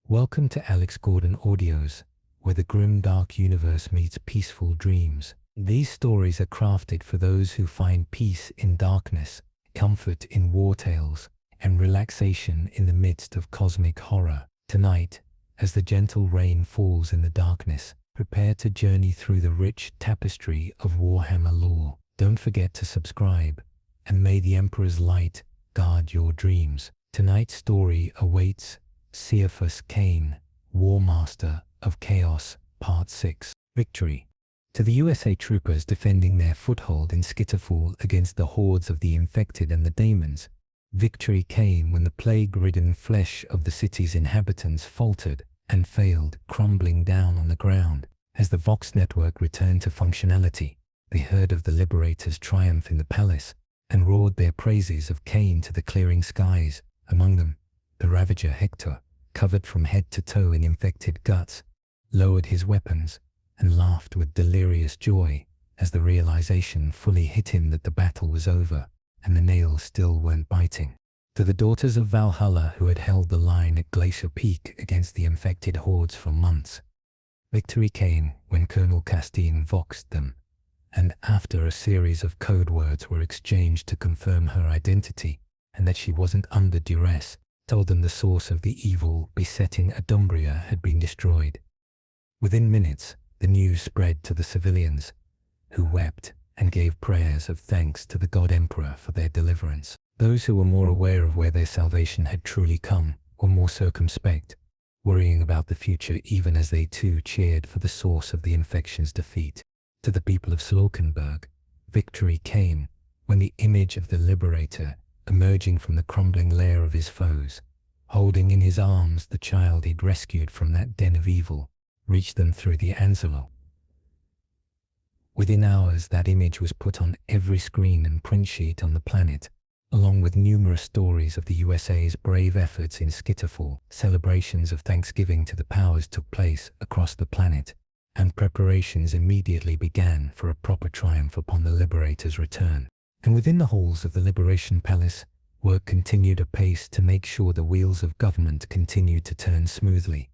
Welcome to Alex Gordon Audios, where the grim dark universe meets peaceful dreams. These stories are crafted for those who find peace in darkness, comfort in war tales, and relaxation in the midst of cosmic horror. Tonight, as the gentle rain falls in the darkness, prepare to journey through the rich tapestry of Warhammer lore. Don't forget to subscribe, and may the Emperor's light guard your dreams. Tonight's story awaits Ciaphas Cain Warmaster of Chaos, Part 6. Victory. To the USA troopers defending their foothold in Skittle against the hordes of the infected and the demons, victory came when the plague-ridden flesh of the city's inhabitants faltered and failed, crumbling down on the ground. As the Vox network returned to functionality, they heard of the Liberator's triumph in the palace and roared their praises of Cain to the clearing skies. Among them, the ravager Hector, covered from head to toe in infected guts, lowered his weapons and laughed with delirious joy as the realization fully hit him that the battle was over and the nails still weren't biting. To the daughters of Valhalla who had held the line at Glacier Peak against the infected hordes for months, victory came when Colonel Castine voxed them, and after a series of code words were exchanged to confirm her identity and that she wasn't under duress, told them the source of the evil besetting Adumbria had been destroyed. Within minutes, the news spread to the civilians, who wept and gave prayers of thanks to the God Emperor for their deliverance. Those who were more aware of where their salvation had truly come were more circumspect, worrying about the future even as they too cheered for the source of the infection's defeat. To the people of Slaukenberg, victory came when the image of the Liberator, emerging from the crumbling lair of his foes, holding in his arms the child he'd rescued from that den of evil, reached them through the Anzalo. Within hours, that image was put on every screen and print sheet on the planet, along with numerous stories of the USA's brave efforts in Skittle. Celebrations of Thanksgiving to the powers took place across the planet, and preparations immediately began for a proper triumph upon the Liberator's return. And within the halls of the Liberation Palace, work continued apace to make sure the wheels of government continued to turn smoothly.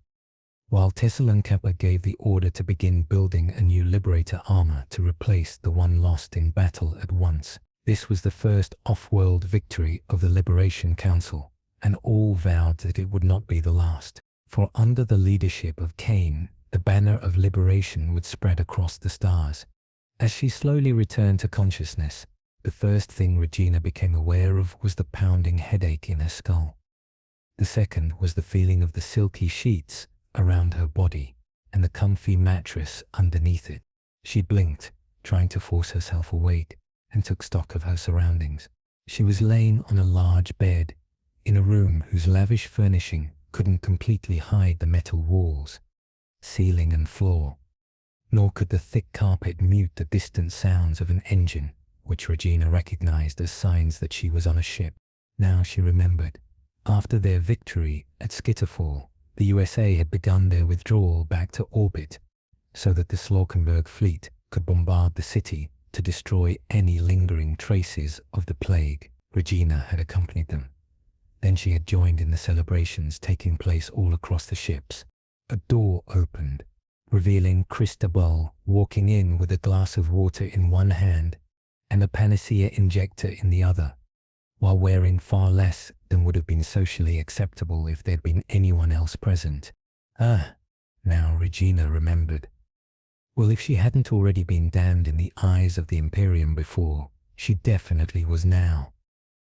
While Thessalonica gave the order to begin building a new Liberator armor to replace the one lost in battle at once. This was the first off-world victory of the Liberation Council, and all vowed that it would not be the last. For under the leadership of Cain, the banner of liberation would spread across the stars. As she slowly returned to consciousness, the first thing Regina became aware of was the pounding headache in her skull. The second was the feeling of the silky sheets around her body and the comfy mattress underneath it. She blinked, trying to force herself awake, and took stock of her surroundings. She was laying on a large bed in a room whose lavish furnishing couldn't completely hide the metal walls, ceiling and floor, nor could the thick carpet mute the distant sounds of an engine, which Regina recognized as signs that she was on a ship. Now she remembered. After their victory at Skittle, the USA had begun their withdrawal back to orbit so that the Slaukenberg fleet could bombard the city to destroy any lingering traces of the plague. Regina had accompanied them. Then she had joined in the celebrations taking place all across the ships. A door opened, revealing Cristobal walking in with a glass of water in one hand and a panacea injector in the other, while wearing far less than would have been socially acceptable if there'd been anyone else present. Now Regina remembered. Well, if she hadn't already been damned in the eyes of the Imperium before, she definitely was now.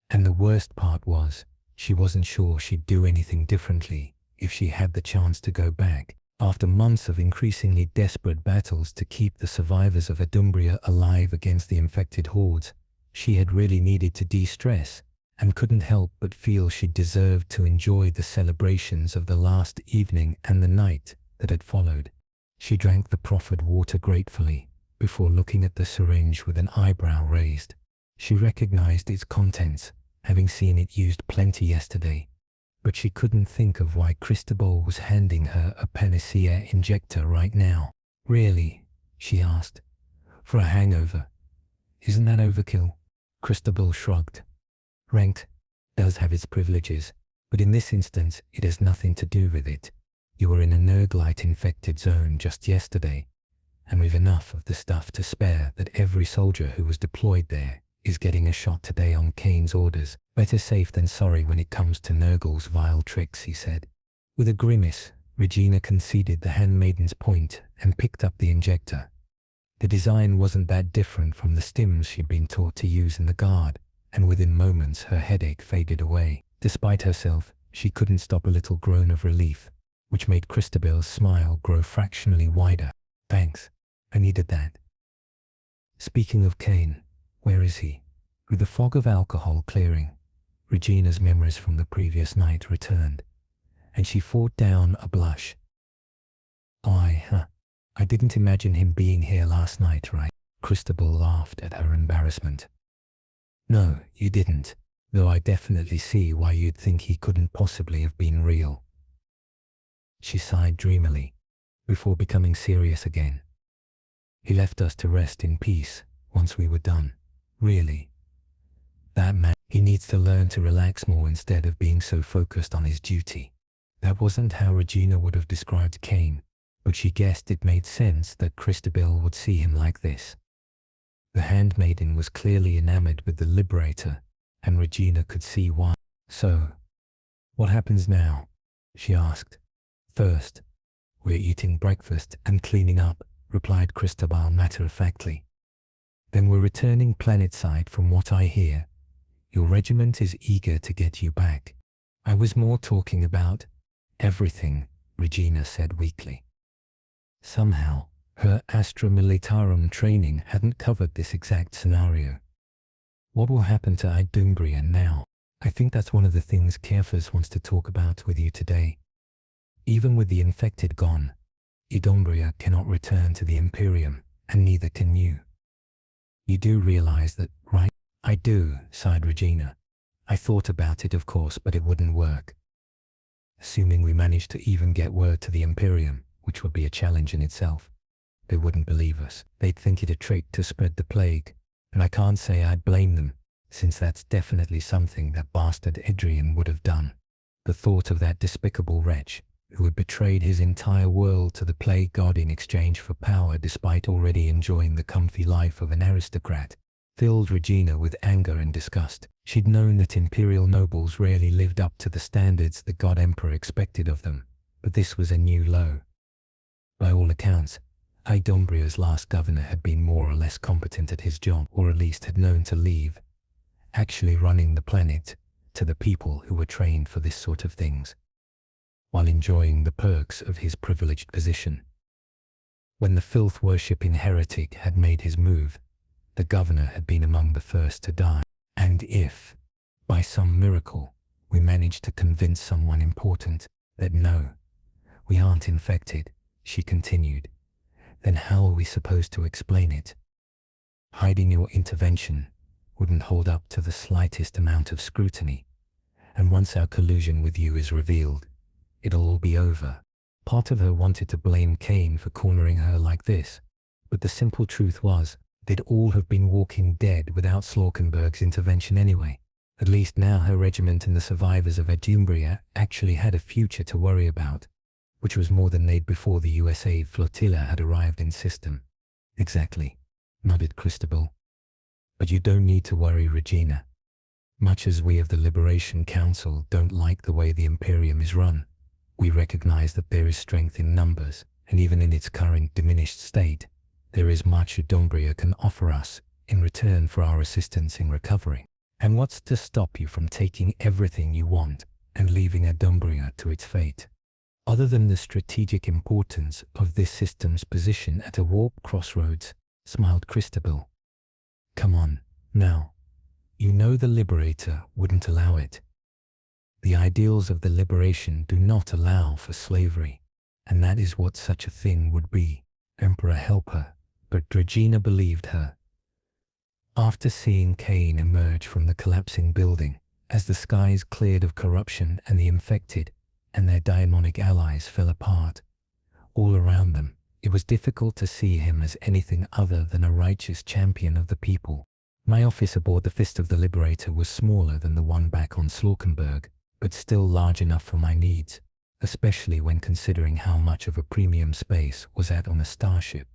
And the worst part was, she wasn't sure she'd do anything differently if she had the chance to go back. After months of increasingly desperate battles to keep the survivors of Adumbria alive against the infected hordes, she had really needed to de-stress and couldn't help but feel she deserved to enjoy the celebrations of the last evening and the night that had followed. She drank the proffered water gratefully before looking at the syringe with an eyebrow raised. She recognized its contents, having seen it used plenty yesterday, but she couldn't think of why Cristobal was handing her a panacea injector right now. Really? She asked. For a hangover? Isn't that overkill? Cristobal shrugged. Ranked does have its privileges, but in this instance it has nothing to do with it. You were in a Nurglite-infected zone just yesterday, and we've enough of the stuff to spare that every soldier who was deployed there is getting a shot today on Cain's orders. Better safe than sorry when it comes to Nurgle's vile tricks, he said. With a grimace, Regina conceded the handmaiden's point and picked up the injector. The design wasn't that different from the stims she'd been taught to use in the guard, and within moments her headache faded away. Despite herself, she couldn't stop a little groan of relief, which made Christabel's smile grow fractionally wider. Thanks, I needed that. Speaking of Cain, where is he? With the fog of alcohol clearing, Regina's memories from the previous night returned, and she fought down a blush. I didn't imagine him being here last night, right? Christabel laughed at her embarrassment. No, you didn't, though I definitely see why you'd think he couldn't possibly have been real. She sighed dreamily, before becoming serious again. He left us to rest in peace once we were done. Really. That man, he needs to learn to relax more instead of being so focused on his duty. That wasn't how Regina would have described Cain, but she guessed it made sense that Christabel would see him like this. The handmaiden was clearly enamored with the Liberator, and Regina could see why. So, what happens now? She asked. First, we're eating breakfast and cleaning up, replied Christabel matter-of-factly. Then we're returning planetside from what I hear. Your regiment is eager to get you back. I was more talking about everything, Regina said weakly. Somehow, her Astra Militarum training hadn't covered this exact scenario. What will happen to Adumbria now? I think that's one of the things Ciaphas wants to talk about with you today. Even with the infected gone, Adumbria cannot return to the Imperium, and neither can you. You do realize that, right? I do, sighed Regina. I thought about it, of course, but it wouldn't work. Assuming we managed to even get word to the Imperium, which would be a challenge in itself, they wouldn't believe us. They'd think it a trick to spread the plague, and I can't say I'd blame them, since that's definitely something that bastard Adrian would have done. The thought of that despicable wretch, who had betrayed his entire world to the plague god in exchange for power despite already enjoying the comfy life of an aristocrat, filled Regina with anger and disgust. She'd known that imperial nobles rarely lived up to the standards the god emperor expected of them, but this was a new low. By all accounts, Adumbria's last governor had been more or less competent at his job, or at least had known to leave actually running the planet to the people who were trained for this sort of things, while enjoying the perks of his privileged position. When the filth-worshipping heretic had made his move, the governor had been among the first to die. And if, by some miracle, we managed to convince someone important that no, we aren't infected, she continued, then how are we supposed to explain it? Hiding your intervention wouldn't hold up to the slightest amount of scrutiny, and once our collusion with you is revealed, it'll all be over. Part of her wanted to blame Cain for cornering her like this, but the simple truth was, they'd all have been walking dead without Slaukenberg's intervention anyway. At least now her regiment and the survivors of Adumbria actually had a future to worry about, which was more than they'd before the USA flotilla had arrived in system. Exactly, nodded Christabel. But you don't need to worry, Regina. Much as we of the Liberation Council don't like the way the Imperium is run, we recognize that there is strength in numbers, and even in its current diminished state, there is much Adumbria can offer us in return for our assistance in recovery. And what's to stop you from taking everything you want and leaving Adumbria to its fate? Other than the strategic importance of this system's position at a warp crossroads, smiled Christabel. Come on, now. You know the Liberator wouldn't allow it. The ideals of the Liberation do not allow for slavery, and that is what such a thing would be. Emperor help her, but Regina believed her. After seeing Cain emerge from the collapsing building, as the skies cleared of corruption and the infected and their daemonic allies fell apart, all around them, it was difficult to see him as anything other than a righteous champion of the people. My office aboard the Fist of the Liberator was smaller than the one back on Slaukenberg, but still large enough for my needs. especially when considering how much of a premium space was at on a starship.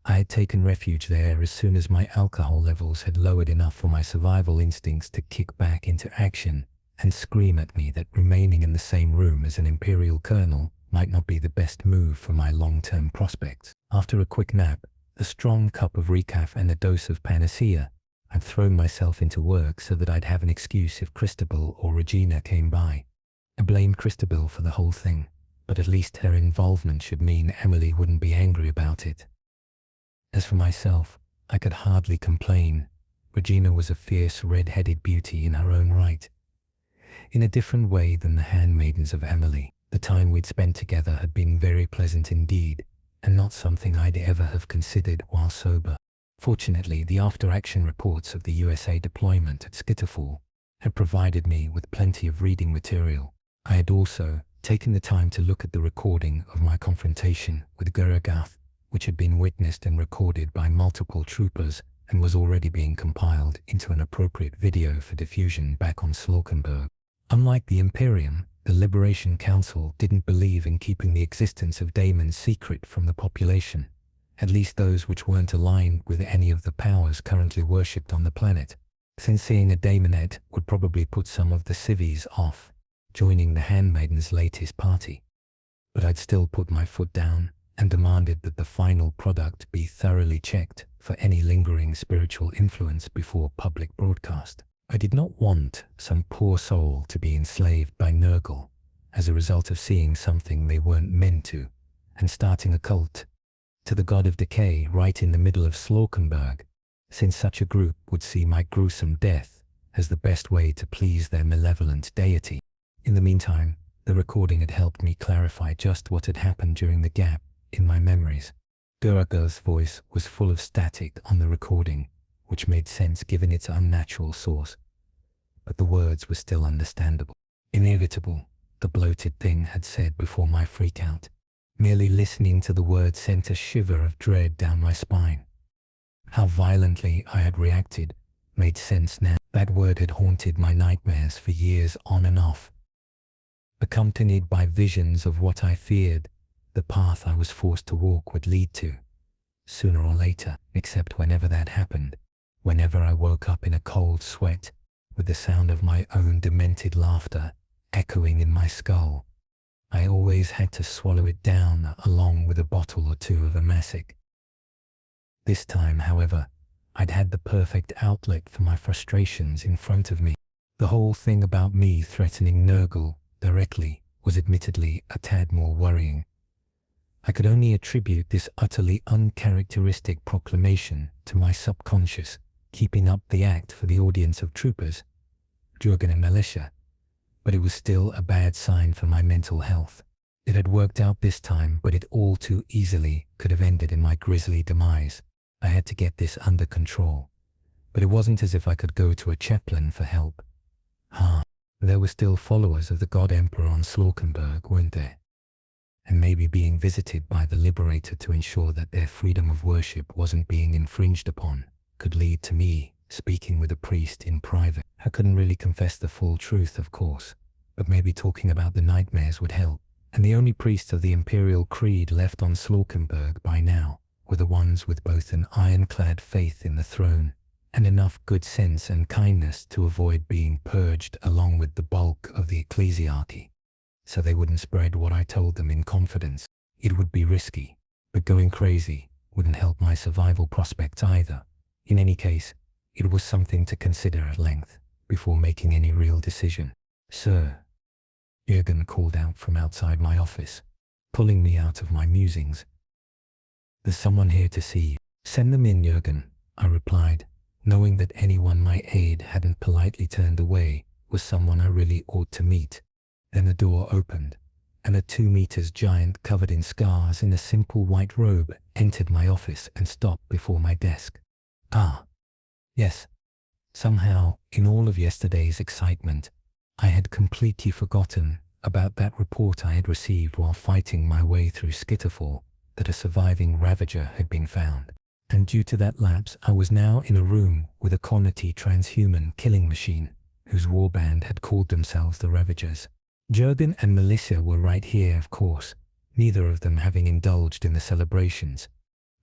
I had taken refuge there as soon as my alcohol levels had lowered enough for my survival instincts to kick back into action and scream at me that remaining in the same room as an Imperial colonel might not be the best move for my long-term prospects. After a quick nap, a strong cup of recaf and a dose of panacea, I'd thrown myself into work so that I'd have an excuse if Christabel or Regina came by. I blamed Christabel for the whole thing, but at least her involvement should mean Emily wouldn't be angry about it. As for myself, I could hardly complain. Regina was a fierce red-headed beauty in her own right. In a different way than the handmaidens of Emily, the time we'd spent together had been very pleasant indeed, and not something I'd ever have considered while sober. Fortunately, the after-action reports of the USA deployment at Skittle had provided me with plenty of reading material. I had also taken the time to look at the recording of my confrontation with Gurugath, which had been witnessed and recorded by multiple troopers and was already being compiled into an appropriate video for diffusion back on Slaukenberg. Unlike the Imperium, the Liberation Council didn't believe in keeping the existence of daemons secret from the population, at least those which weren't aligned with any of the powers currently worshipped on the planet, since seeing a daemonette would probably put some of the civvies off joining the handmaiden's latest party. But I'd still put my foot down and demanded that the final product be thoroughly checked for any lingering spiritual influence before public broadcast. I did not want some poor soul to be enslaved by Nurgle as a result of seeing something they weren't meant to and starting a cult to the god of decay right in the middle of Slaukenberg, since such a group would see my gruesome death as the best way to please their malevolent deity. In the meantime, the recording had helped me clarify just what had happened during the gap in my memories. Gurugath's voice was full of static on the recording, which made sense given its unnatural source, but the words were still understandable. Inevitable, the bloated thing had said before my freakout. Merely listening to the words sent a shiver of dread down my spine. How violently I had reacted made sense now. That word had haunted my nightmares for years on and off, accompanied by visions of what I feared the path I was forced to walk would lead to, sooner or later, except whenever that happened, whenever I woke up in a cold sweat, with the sound of my own demented laughter echoing in my skull. I always had to swallow it down along with a bottle or two of Amasic. This time, however, I'd had the perfect outlet for my frustrations in front of me. The whole thing about me threatening Nurgle directly was admittedly a tad more worrying. I could only attribute this utterly uncharacteristic proclamation to my subconscious keeping up the act for the audience of troopers, Jurgen and militia, but it was still a bad sign for my mental health. It had worked out this time, but it all too easily could have ended in my grisly demise. I had to get this under control, but it wasn't as if I could go to a chaplain for help. There were still followers of the God Emperor on Slaukenberg, weren't there? And maybe being visited by the Liberator to ensure that their freedom of worship wasn't being infringed upon could lead to me speaking with a priest in private. I couldn't really confess the full truth, of course, but maybe talking about the nightmares would help. And the only priests of the Imperial Creed left on Slaukenberg by now were the ones with both an ironclad faith in the throne and enough good sense and kindness to avoid being purged along with the bulk of the ecclesiarchy, so they wouldn't spread what I told them in confidence. It would be risky, but going crazy wouldn't help my survival prospects either. In any case, it was something to consider at length before making any real decision. "Sir," Jurgen called out from outside my office, pulling me out of my musings. "There's someone here to see you." "Send them in, Jurgen," I replied, knowing that anyone my aide hadn't politely turned away was someone I really ought to meet. Then the door opened, and a 2 meters giant covered in scars in a simple white robe entered my office and stopped before my desk. Yes. Somehow, in all of yesterday's excitement, I had completely forgotten about that report I had received while fighting my way through Skittle that a surviving ravager had been found. And due to that lapse, I was now in a room with a Connaughty transhuman killing machine, whose warband had called themselves the Ravagers. Jurgen and Melissa were right here, of course, neither of them having indulged in the celebrations.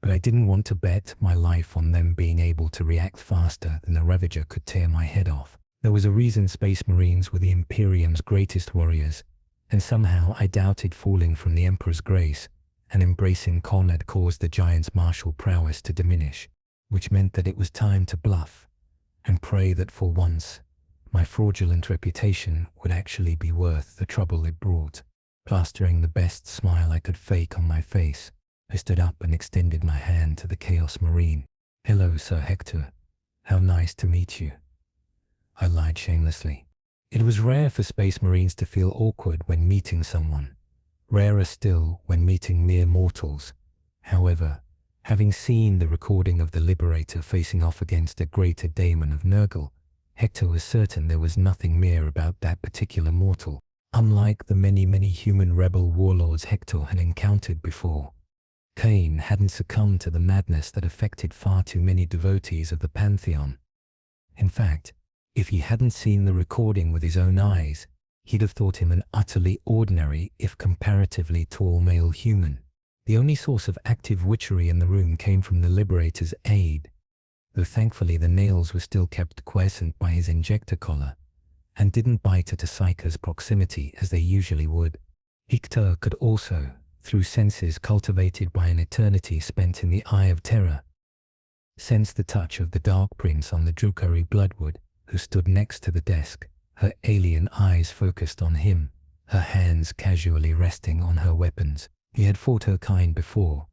But I didn't want to bet my life on them being able to react faster than the Ravager could tear my head off. There was a reason Space Marines were the Imperium's greatest warriors, and somehow I doubted falling from the Emperor's grace, and embracing Con had caused the giant's martial prowess to diminish, which meant that it was time to bluff, and pray that for once, my fraudulent reputation would actually be worth the trouble it brought. Plastering the best smile I could fake on my face, I stood up and extended my hand to the Chaos Marine. "Hello, Sir Hector. How nice to meet you." I lied shamelessly. It was rare for Space Marines to feel awkward when meeting someone, rarer still when meeting mere mortals. However, having seen the recording of the Liberator facing off against a greater daemon of Nurgle, Hector was certain there was nothing mere about that particular mortal. Unlike the many human rebel warlords Hector had encountered before, Cain hadn't succumbed to the madness that affected far too many devotees of the Pantheon. In fact, if he hadn't seen the recording with his own eyes, he'd have thought him an utterly ordinary, if comparatively tall male human. The only source of active witchery in the room came from the Liberator's aid, though thankfully the nails were still kept quiescent by his injector collar, and didn't bite at a psyker's proximity as they usually would. Hector could also, through senses cultivated by an eternity spent in the Eye of Terror, sense the touch of the Dark Prince on the Drukari Bloodwood, who stood next to the desk, her alien eyes focused on him, her hands casually resting on her weapons. He had fought her kind before,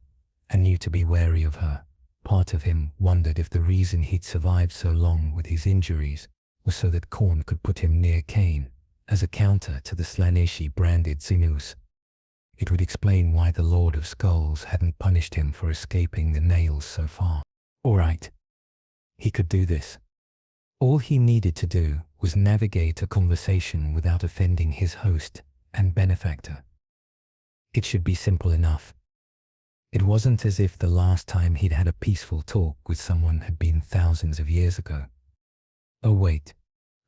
and knew to be wary of her. Part of him wondered if the reason he'd survived so long with his injuries was so that Khorne could put him near Cain, as a counter to the Slaaneshi-branded Xenus. It would explain why the Lord of Skulls hadn't punished him for escaping the nails so far. All right, he could do this. All he needed to do was navigate a conversation without offending his host and benefactor. It should be simple enough. It wasn't as if the last time he'd had a peaceful talk with someone had been thousands of years ago. "Oh wait,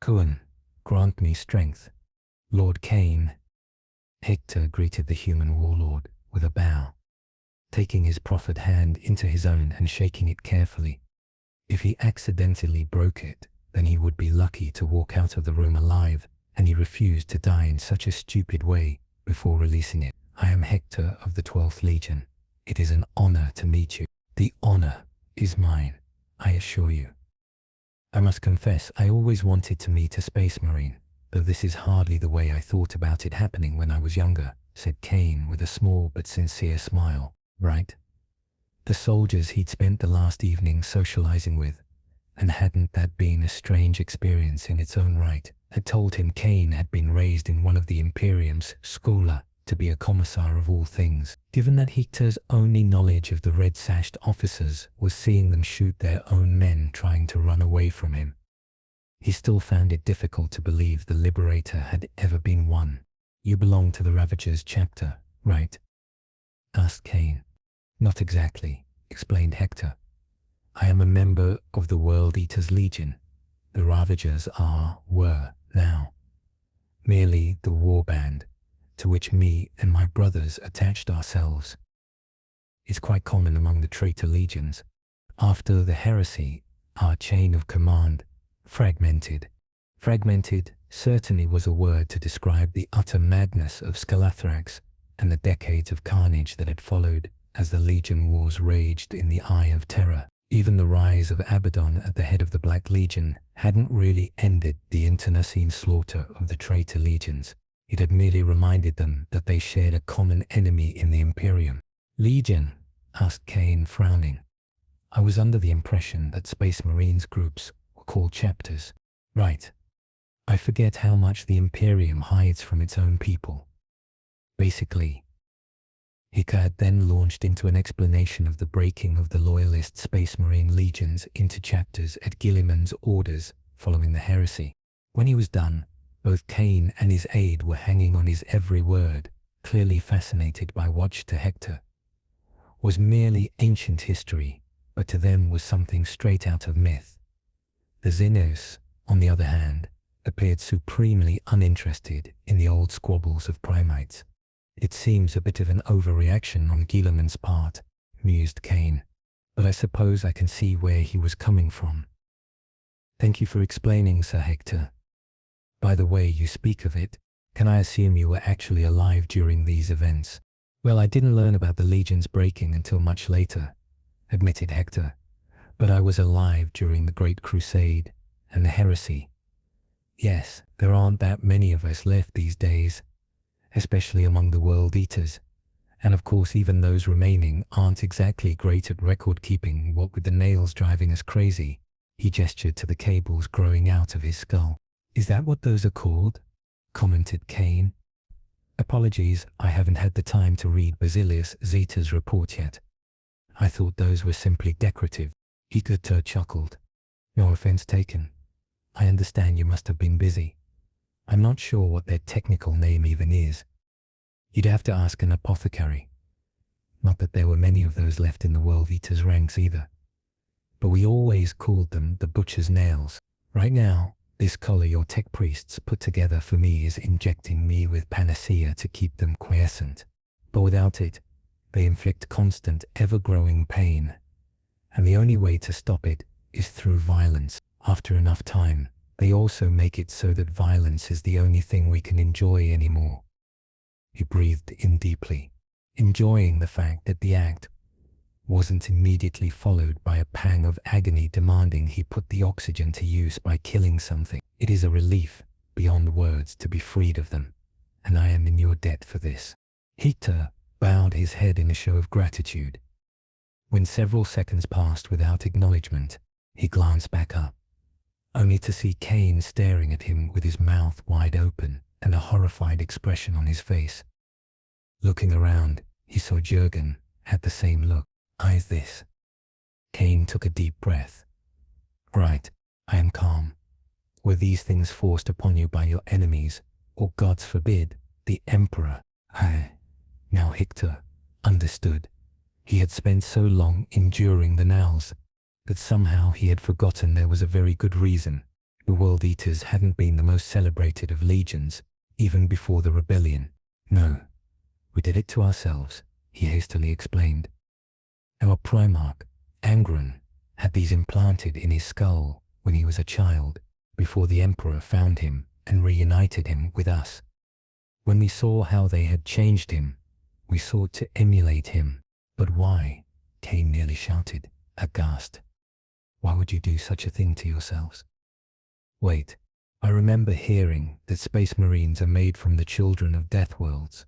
Khorne, grant me strength. Lord Cain." Hector greeted the human warlord with a bow, taking his proffered hand into his own and shaking it carefully. If he accidentally broke it, then he would be lucky to walk out of the room alive, and he refused to die in such a stupid way before releasing it. "I am Hector of the 12th Legion. It is an honor to meet you." "The honor is mine, I assure you. I must confess I always wanted to meet a Space Marine, though this is hardly the way I thought about it happening when I was younger," said Cain with a small but sincere smile. Right? The soldiers he'd spent the last evening socializing with, and hadn't that been a strange experience in its own right, had told him Cain had been raised in one of the Imperium's schola to be a commissar of all things. Given that Hector's only knowledge of the red-sashed officers was seeing them shoot their own men trying to run away from him, he still found it difficult to believe the Liberator had ever been one. "You belong to the Ravager's chapter, right?" asked Cain. "Not exactly," explained Hector. "I am a member of the World Eater's Legion. The Ravagers were now merely the war band to which me and my brothers attached ourselves. It's quite common among the traitor legions. After the heresy, our chain of command fragmented. Fragmented certainly was a word to describe the utter madness of Skalathrax and the decades of carnage that had followed as the Legion Wars raged in the Eye of Terror. Even the rise of Abaddon at the head of the Black Legion hadn't really ended the internecine slaughter of the traitor legions. It had merely reminded them that they shared a common enemy in the Imperium. "Legion?" asked Cain, frowning. "I was under the impression that Space Marines groups were called chapters." "Right. I forget how much the Imperium hides from its own people. Basically." Hector had then launched into an explanation of the breaking of the Loyalist Space Marine legions into chapters at Gilliman's orders following the heresy. When he was done, both Cain and his aide were hanging on his every word, clearly fascinated by what to Hector was merely ancient history, but to them was something straight out of myth. The Xenus, on the other hand, appeared supremely uninterested in the old squabbles of primates. It seems a bit of an overreaction on Guilliman's part, mused Cain, but I suppose I can see where he was coming from. Thank you for explaining, Sir Hector. By the way you speak of it, can I assume you were actually alive during these events? Well, I didn't learn about the Legion's breaking until much later, admitted Hector, but I was alive during the Great Crusade and the heresy. Yes, there aren't that many of us left these days, especially among the World Eaters, and of course even those remaining aren't exactly great at record-keeping, what with the nails driving us crazy. He gestured to the cables growing out of his skull. Is that what those are called? Commented Cain. Apologies, I haven't had the time to read Basilius Zeta's report yet. I thought those were simply decorative. Hector chuckled. No offense taken. I understand you must have been busy. I'm not sure what their technical name even is. You'd have to ask an apothecary. Not that there were many of those left in the World Eaters' ranks either. But we always called them the butcher's nails. Right now, this collar your tech priests put together for me is injecting me with panacea to keep them quiescent. But without it, they inflict constant, ever-growing pain. And the only way to stop it is through violence. After enough time, they also make it so that violence is the only thing we can enjoy anymore. He breathed in deeply, enjoying the fact that the act wasn't immediately followed by a pang of agony demanding he put the oxygen to use by killing something. It is a relief beyond words to be freed of them, and I am in your debt for this. Hector bowed his head in a show of gratitude. When several seconds passed without acknowledgement, he glanced back up, only to see Cain staring at him with his mouth wide open and a horrified expression on his face. Looking around, he saw Jurgen had the same look. Eyes this. Cain took a deep breath. Right, I am calm. Were these things forced upon you by your enemies, or gods forbid, the Emperor? Now Hector understood. He had spent so long enduring the nails that somehow he had forgotten there was a very good reason. The World Eaters hadn't been the most celebrated of legions, even before the rebellion. No, we did it to ourselves, he hastily explained. Our Primarch, Angron, had these implanted in his skull when he was a child, before the Emperor found him and reunited him with us. When we saw how they had changed him, we sought to emulate him. But why? Cain nearly shouted, aghast. Why would you do such a thing to yourselves? Wait, I remember hearing that Space Marines are made from the children of Death Worlds.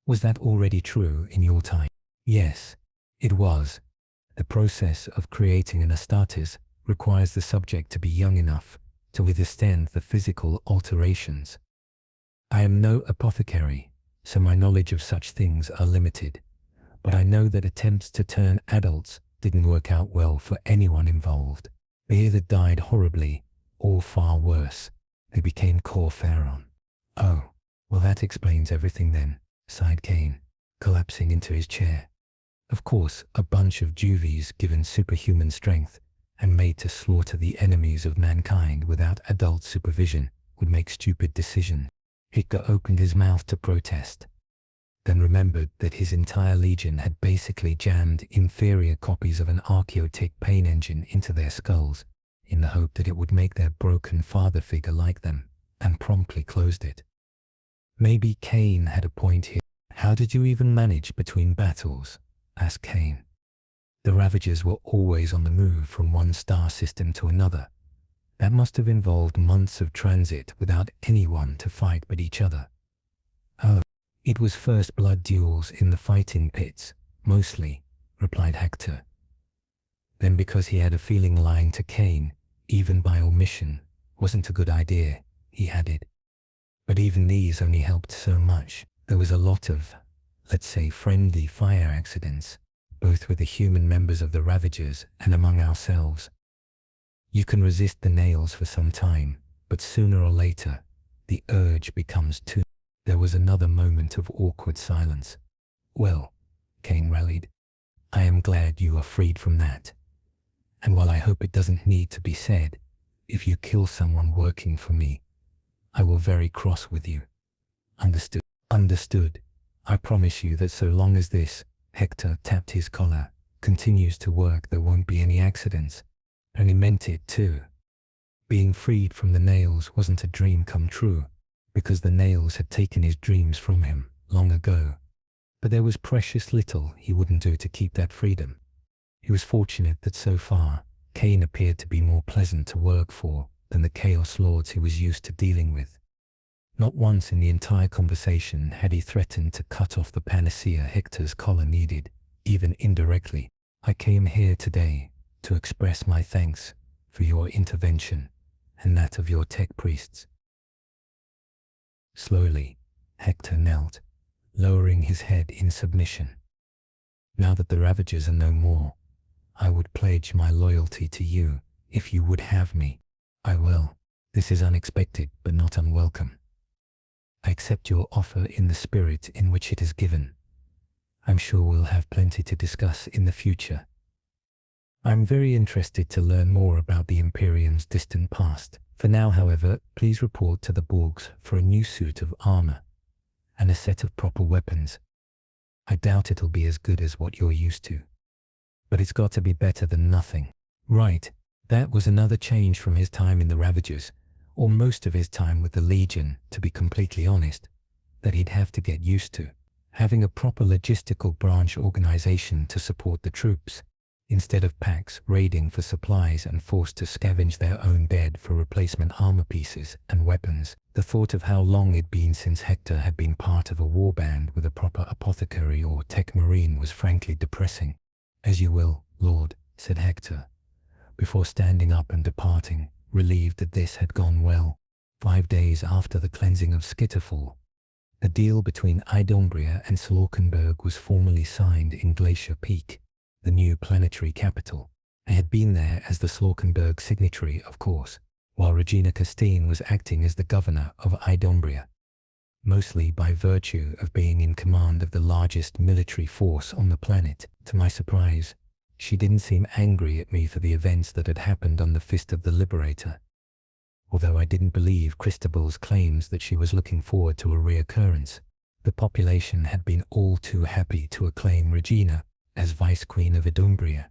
Was that already true in your time? Yes. It was. The process of creating an Astartes requires the subject to be young enough to withstand the physical alterations. I am no apothecary, so my knowledge of such things are limited, but I know that attempts to turn adults didn't work out well for anyone involved. They either died horribly, or far worse, they became core Pharaon. Oh, well that explains everything then, sighed Cain, collapsing into his chair. Of course, a bunch of juvies given superhuman strength and made to slaughter the enemies of mankind without adult supervision would make stupid decisions. Hector opened his mouth to protest, then remembered that his entire legion had basically jammed inferior copies of an archaeotech pain engine into their skulls in the hope that it would make their broken father figure like them, and promptly closed it. Maybe Cain had a point here. How did you even manage between battles? Asked Cain. The Ravagers were always on the move from one star system to another. That must have involved months of transit without anyone to fight but each other. Oh, it was first blood duels in the fighting pits, mostly, replied Hector. Then because he had a feeling lying to Cain, even by omission, wasn't a good idea, he added. But even these only helped so much. There was a lot of, let's say, friendly fire accidents, both with the human members of the Ravagers and among ourselves. You can resist the nails for some time, but sooner or later, the urge becomes too. There was another moment of awkward silence. Well, Cain rallied, I am glad you are freed from that. And while I hope it doesn't need to be said, if you kill someone working for me, I will very cross with you. Understood? Understood. I promise you that so long as this, Hector tapped his collar, continues to work, there won't be any accidents. And he meant it too. Being freed from the nails wasn't a dream come true, because the nails had taken his dreams from him long ago. But there was precious little he wouldn't do to keep that freedom. He was fortunate that so far, Cain appeared to be more pleasant to work for than the Chaos Lords he was used to dealing with. Not once in the entire conversation had he threatened to cut off the panacea Hector's collar needed, even indirectly. I came here today to express my thanks for your intervention and that of your tech priests. Slowly, Hector knelt, lowering his head in submission. Now that the Ravagers are no more, I would pledge my loyalty to you. If you would have me, I will. This is unexpected but not unwelcome. I accept your offer in the spirit in which it is given. I'm sure we'll have plenty to discuss in the future. I'm very interested to learn more about the Imperium's distant past. For now, however, please report to the Borgs for a new suit of armor and a set of proper weapons. I doubt it'll be as good as what you're used to, but it's got to be better than nothing. Right, that was another change from his time in the Ravagers, or most of his time with the Legion, to be completely honest, that he'd have to get used to. Having a proper logistical branch organization to support the troops, instead of packs raiding for supplies and forced to scavenge their own dead for replacement armor pieces and weapons. The thought of how long it'd been since Hector had been part of a warband with a proper apothecary or tech marine was frankly depressing. As you will, Lord, said Hector, before standing up and departing, relieved that this had gone well. 5 days after the cleansing of Skittle, a deal between Adumbria and Slaukenberg was formally signed in Glacier Peak, the new planetary capital. I had been there as the Slaukenberg signatory, of course, while Regina was acting as the governor of Adumbria, mostly by virtue of being in command of the largest military force on the planet. To my surprise, she didn't seem angry at me for the events that had happened on the Fist of the Liberator, although I didn't believe Christabel's claims that she was looking forward to a reoccurrence. The population had been all too happy to acclaim Regina as Vice Queen of Adumbria.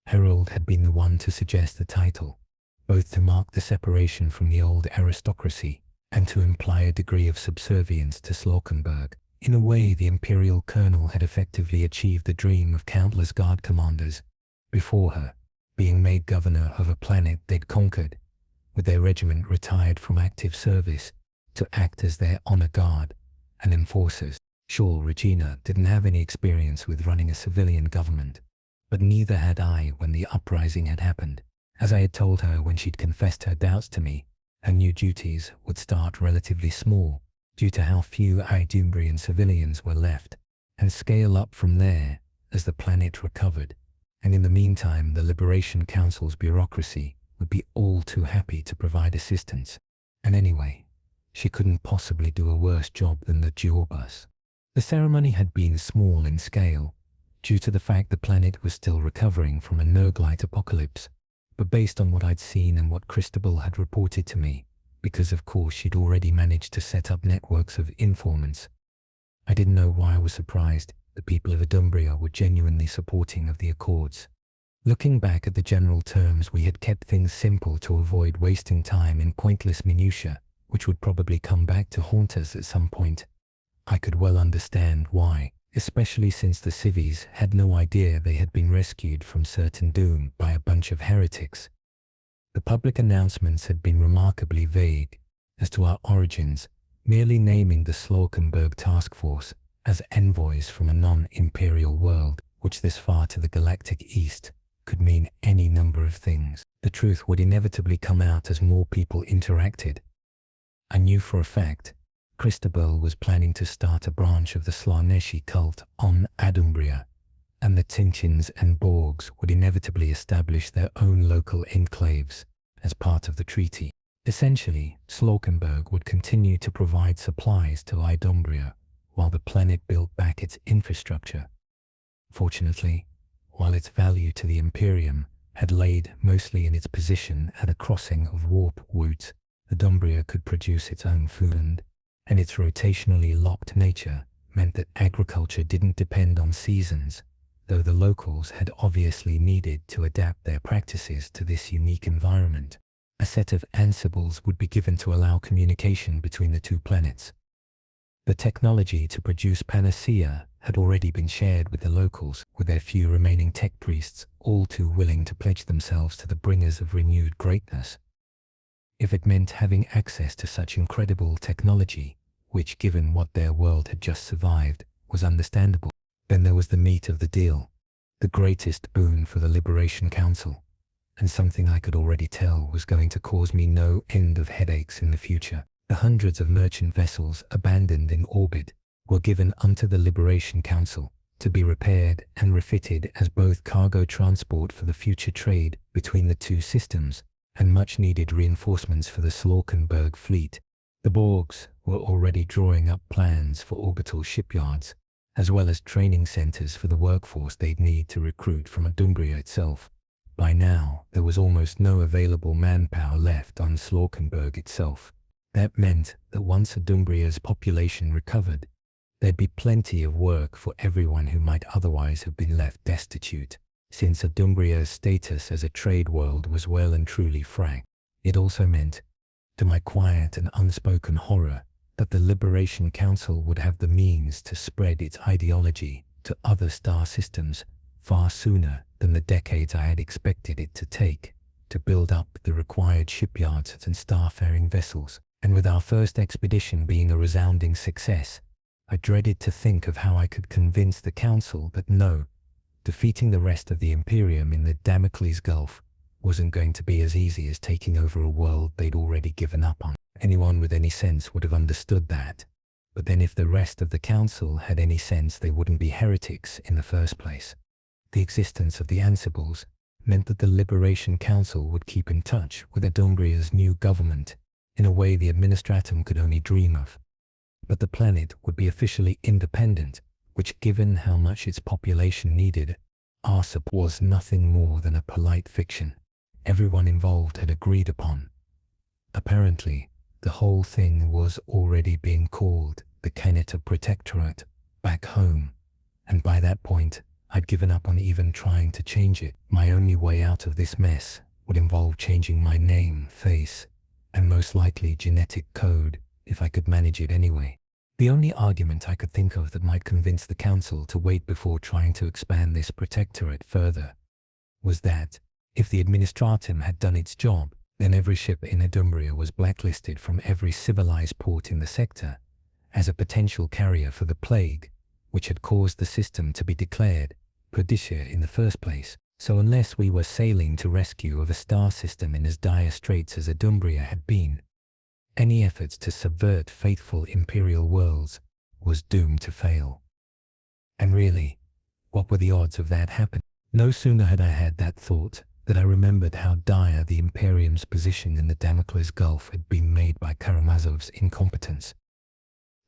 Harold had been the one to suggest the title, both to mark the separation from the old aristocracy and to imply a degree of subservience to Slaukenberg. In a way, the Imperial Colonel had effectively achieved the dream of countless Guard commanders before her, being made governor of a planet they'd conquered, with their regiment retired from active service to act as their honor guard and enforcers. Sure, Regina didn't have any experience with running a civilian government, but neither had I when the uprising had happened. As I had told her when she'd confessed her doubts to me, her new duties would start relatively small due to how few Adumbrian civilians were left, and scale up from there as the planet recovered. And in the meantime, the Liberation Council's bureaucracy would be all too happy to provide assistance. And anyway, she couldn't possibly do a worse job than the Duobus. The ceremony had been small in scale, due to the fact the planet was still recovering from a Nurglite apocalypse, but based on what I'd seen and what Christabel had reported to me, because of course she'd already managed to set up networks of informants, I didn't know why I was surprised the people of Adumbria were genuinely supporting of the Accords. Looking back at the general terms, we had kept things simple to avoid wasting time in pointless minutiae, which would probably come back to haunt us at some point. I could well understand why, especially since the civvies had no idea they had been rescued from certain doom by a bunch of heretics. The public announcements had been remarkably vague as to our origins, merely naming the Slaukenberg task force as envoys from a non-imperial world, which this far to the galactic east could mean any number of things. The truth would inevitably come out as more people interacted. I knew for a fact Christabel was planning to start a branch of the Slaneshi cult on Adumbria, and the Tinchins and Borgs would inevitably establish their own local enclaves as part of the treaty. Essentially, Slaukenberg would continue to provide supplies to Adumbria while the planet built back its infrastructure. Fortunately, while its value to the Imperium had laid mostly in its position at a crossing of warp routes, Adumbria could produce its own food, and its rotationally locked nature meant that agriculture didn't depend on seasons, though the locals had obviously needed to adapt their practices to this unique environment. A set of ansibles would be given to allow communication between the two planets. The technology to produce panacea had already been shared with the locals, with their few remaining tech priests all too willing to pledge themselves to the bringers of renewed greatness. If it meant having access to such incredible technology, which, given what their world had just survived, was understandable, then there was the meat of the deal, the greatest boon for the Liberation Council, and something I could already tell was going to cause me no end of headaches in the future. The hundreds of merchant vessels abandoned in orbit were given unto the Liberation Council to be repaired and refitted as both cargo transport for the future trade between the two systems and much-needed reinforcements for the Slaukenberg fleet. The Borgs were already drawing up plans for orbital shipyards, as well as training centers for the workforce they'd need to recruit from Adumbria itself. By now, there was almost no available manpower left on Slaukenberg itself. That meant that once Adumbria's population recovered, there'd be plenty of work for everyone who might otherwise have been left destitute, since Adumbria's status as a trade world was well and truly franked. It also meant, to my quiet and unspoken horror, that the Liberation Council would have the means to spread its ideology to other star systems far sooner than the decades I had expected it to take to build up the required shipyards and starfaring vessels. And with our first expedition being a resounding success, I dreaded to think of how I could convince the Council that no, defeating the rest of the Imperium in the Damocles Gulf wasn't going to be as easy as taking over a world they'd already given up on. Anyone with any sense would have understood that. But then if the rest of the Council had any sense, they wouldn't be heretics in the first place. The existence of the Ansibles meant that the Liberation Council would keep in touch with Adumbria's new government in a way the Administratum could only dream of. But the planet would be officially independent, which, given how much its population needed, ARSUP was nothing more than a polite fiction everyone involved had agreed upon. Apparently, the whole thing was already being called the Keneta Protectorate back home, and by that point, I'd given up on even trying to change it. My only way out of this mess would involve changing my name, face, and most likely genetic code, if I could manage it anyway. The only argument I could think of that might convince the Council to wait before trying to expand this protectorate further was that, if the Administratum had done its job, then every ship in Adumbria was blacklisted from every civilized port in the sector as a potential carrier for the plague, which had caused the system to be declared perdicia in the first place. So unless we were sailing to rescue of a star system in as dire straits as Adumbria had been, any efforts to subvert faithful imperial worlds was doomed to fail. And really, what were the odds of that happening? No sooner had I had that thought that I remembered how dire the Imperium's position in the Damocles Gulf had been made by Karamazov's incompetence.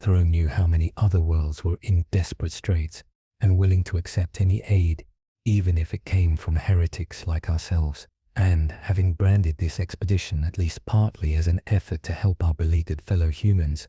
Thoreau knew how many other worlds were in desperate straits and willing to accept any aid, even if it came from heretics like ourselves, and, having branded this expedition at least partly as an effort to help our beleaguered fellow humans,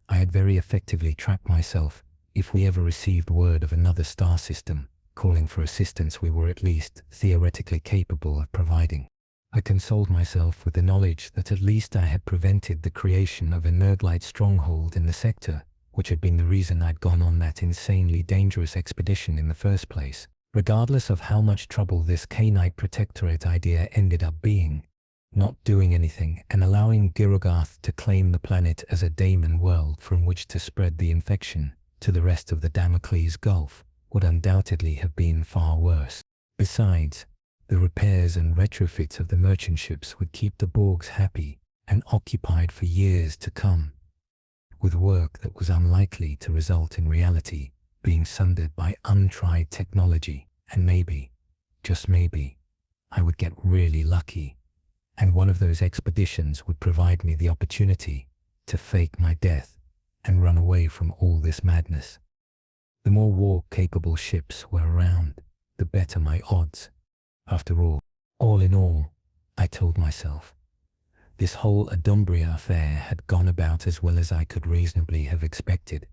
I had very effectively trapped myself. If we ever received word of another star system calling for assistance we were at least theoretically capable of providing, I consoled myself with the knowledge that at least I had prevented the creation of a Nurglite stronghold in the sector, which had been the reason I'd gone on that insanely dangerous expedition in the first place. Regardless of how much trouble this Cainite Protectorate idea ended up being, not doing anything and allowing Gurugath to claim the planet as a daemon world from which to spread the infection to the rest of the Damocles Gulf would undoubtedly have been far worse. Besides, the repairs and retrofits of the merchant ships would keep the Borgs happy and occupied for years to come, with work that was unlikely to result in reality being sundered by untried technology. And maybe, just maybe, I would get really lucky, and one of those expeditions would provide me the opportunity to fake my death and run away from all this madness. The more war-capable ships were around, the better my odds. After all in all, I told myself, This whole Adumbria affair had gone about as well as I could reasonably have expected.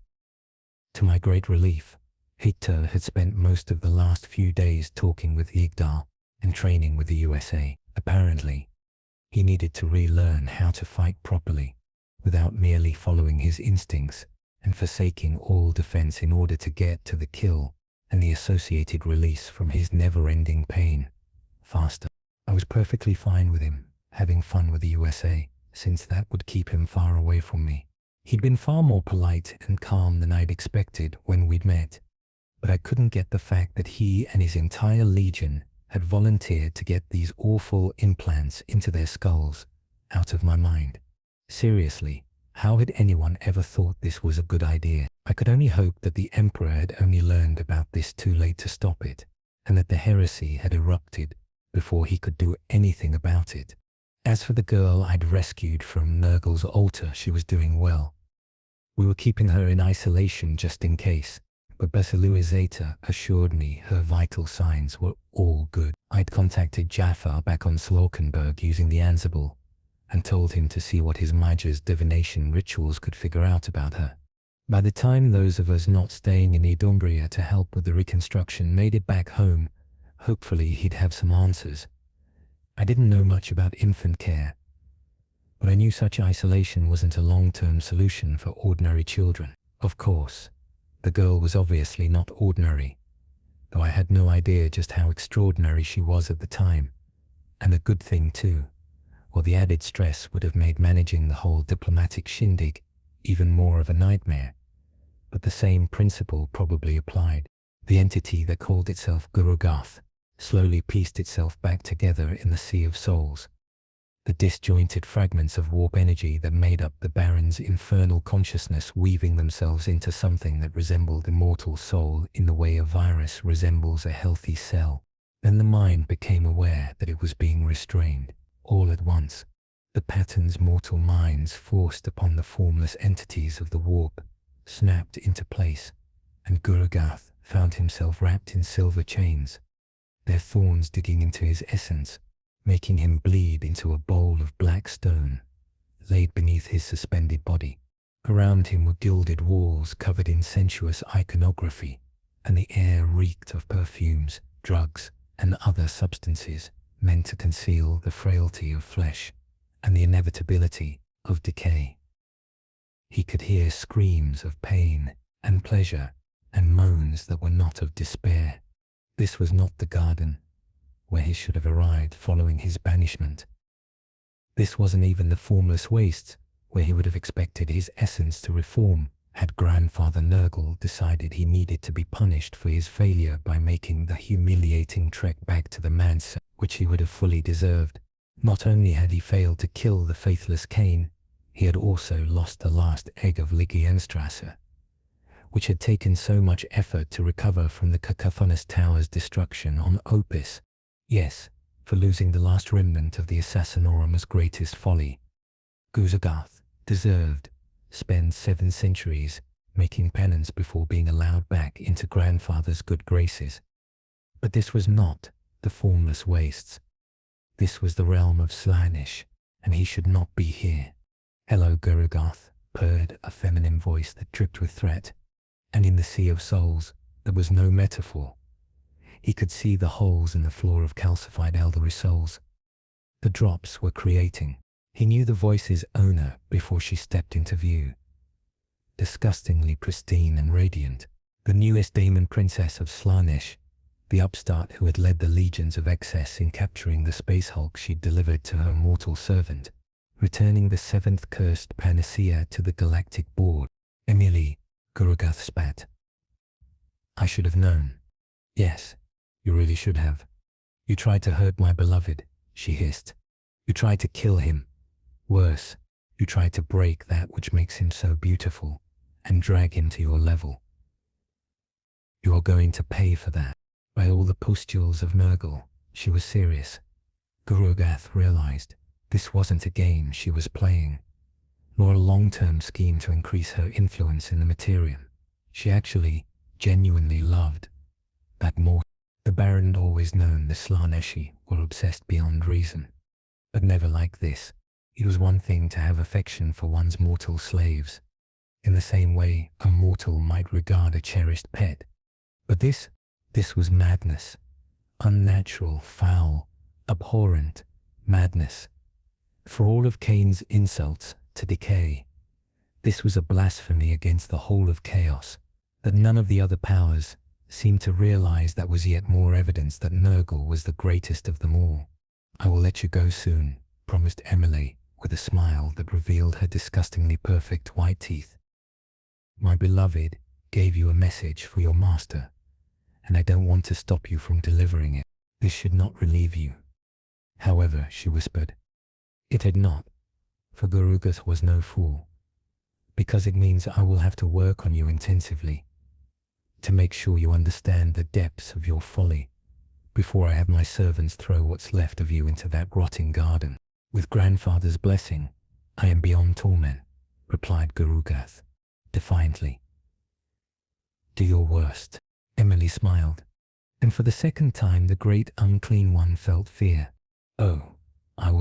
To my great relief, Hector had spent most of the last few days talking with Yigdal and training with the USA. Apparently, he needed to relearn how to fight properly, without merely following his instincts and forsaking all defense in order to get to the kill and the associated release from his never-ending pain faster. I was perfectly fine with him having fun with the USA, since that would keep him far away from me. He'd been far more polite and calm than I'd expected when we'd met, but I couldn't get the fact that he and his entire legion had volunteered to get these awful implants into their skulls out of my mind. Seriously, how had anyone ever thought this was a good idea? I could only hope that the Emperor had only learned about this too late to stop it, and that the heresy had erupted before he could do anything about it. As for the girl I'd rescued from Nurgle's altar, she was doing well. We were keeping her in isolation just in case, but Basiluizeta assured me her vital signs were all good. I'd contacted Jafar back on Slaukenberg using the Ansible, and told him to see what his Maja's divination rituals could figure out about her. By the time those of us not staying in Adumbria to help with the reconstruction made it back home, hopefully he'd have some answers. I didn't know much about infant care, but I knew such isolation wasn't a long-term solution for ordinary children. Of course, the girl was obviously not ordinary, though I had no idea just how extraordinary she was at the time, and a good thing too, or the added stress would have made managing the whole diplomatic shindig even more of a nightmare. But the same principle probably applied. The entity that called itself Gurugath slowly pieced itself back together in the Sea of Souls. The disjointed fragments of warp energy that made up the Baron's infernal consciousness weaving themselves into something that resembled immortal soul in the way a virus resembles a healthy cell. Then the mind became aware that it was being restrained. All at once, the patterns mortal minds forced upon the formless entities of the warp snapped into place, and Gurugath found himself wrapped in silver chains, their thorns digging into his essence, making him bleed into a bowl of black stone laid beneath his suspended body. Around him were gilded walls covered in sensuous iconography, and the air reeked of perfumes, drugs, and other substances meant to conceal the frailty of flesh and the inevitability of decay. He could hear screams of pain and pleasure and moans that were not of despair. This was not the garden where he should have arrived following his banishment. This wasn't even the formless wastes where he would have expected his essence to reform had Grandfather Nurgle decided he needed to be punished for his failure by making the humiliating trek back to the manse, which he would have fully deserved. Not only had he failed to kill the faithless Cain, he had also lost the last egg of Ligienstrasse, which had taken so much effort to recover from the Cacophonous Tower's destruction on Opus. Yes, for losing the last remnant of the Assassinorum's greatest folly. Gurugath deserved spend 7 centuries making penance before being allowed back into Grandfather's good graces. But this was not the formless wastes. This was the realm of Slaanesh, and he should not be here. "Hello, Gurugath," purred a feminine voice that dripped with threat. And in the Sea of Souls, there was no metaphor. He could see the holes in the floor of calcified elderly souls. The drops were creating. He knew the voice's owner before she stepped into view. Disgustingly pristine and radiant, the newest Daemon Princess of Slaanesh, the upstart who had led the legions of excess in capturing the space hulk she'd delivered to her mortal servant, returning the 7th cursed panacea to the galactic board. "Emily," Gurugath spat. "I should have known." "Yes, you really should have. You tried to hurt my beloved," she hissed. "You tried to kill him. Worse, you tried to break that which makes him so beautiful and drag him to your level. You are going to pay for that." By all the pustules of Nurgle, she was serious. Gurugath realized this wasn't a game she was playing, nor a long-term scheme to increase her influence in the Materium. She actually genuinely loved that more. The Baron had always known the Slaaneshi were obsessed beyond reason, but never like this. It was one thing to have affection for one's mortal slaves, in the same way a mortal might regard a cherished pet. But this was madness. Unnatural, foul, abhorrent madness. For all of Cain's insults to decay, this was a blasphemy against the whole of chaos. That none of the other powers seemed to realize that was yet more evidence that Nurgle was the greatest of them all. "I will let you go soon," promised Emily, with a smile that revealed her disgustingly perfect white teeth. "My beloved gave you a message for your master, and I don't want to stop you from delivering it. This should not relieve you." However, she whispered, "It had not, for Gurugath was no fool, because it means I will have to work on you intensively, to make sure you understand the depths of your folly, before I have my servants throw what's left of you into that rotting garden. With grandfather's blessing, I am beyond torment," replied Gurugath, defiantly. "Do your worst." Emily smiled, and for the second time the great unclean one felt fear. "Oh, I will."